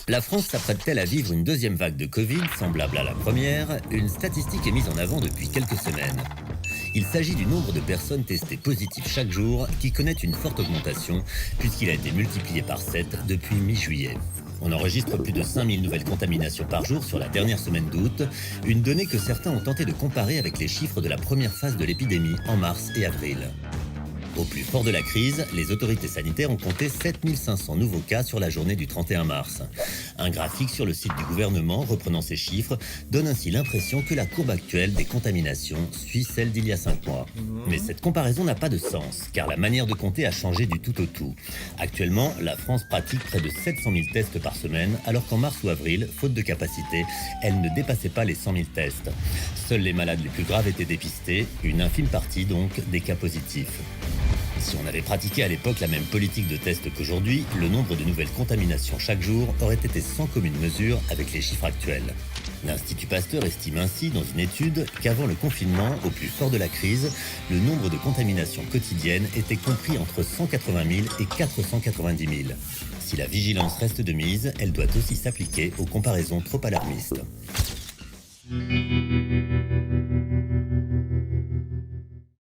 La France s'apprête-t-elle à vivre une deuxième vague de Covid semblable à la première? Une statistique est mise en avant depuis quelques semaines. Il s'agit du nombre de personnes testées positives chaque jour qui connaît une forte augmentation puisqu'il a été multiplié par 7 depuis mi-juillet. On enregistre plus de 5000 nouvelles contaminations par jour sur la dernière semaine d'août, une donnée que certains ont tenté de comparer avec les chiffres de la première phase de l'épidémie en mars et avril. Au plus fort de la crise, les autorités sanitaires ont compté 7500 nouveaux cas sur la journée du 31 mars. Un graphique sur le site du gouvernement reprenant ces chiffres donne ainsi l'impression que la courbe actuelle des contaminations suit celle d'il y a 5 mois. Mais cette comparaison n'a pas de sens, car la manière de compter a changé du tout au tout. Actuellement, la France pratique près de 700 000 tests par semaine, alors qu'en mars ou avril, faute de capacité, elle ne dépassait pas les 100 000 tests. Seuls les malades les plus graves étaient dépistés, une infime partie donc des cas positifs. Si on avait pratiqué à l'époque la même politique de test qu'aujourd'hui, le nombre de nouvelles contaminations chaque jour aurait été sans commune mesure avec les chiffres actuels. L'Institut Pasteur estime ainsi dans une étude qu'avant le confinement, au plus fort de la crise, le nombre de contaminations quotidiennes était compris entre 180 000 et 490 000. Si la vigilance reste de mise, elle doit aussi s'appliquer aux comparaisons trop alarmistes.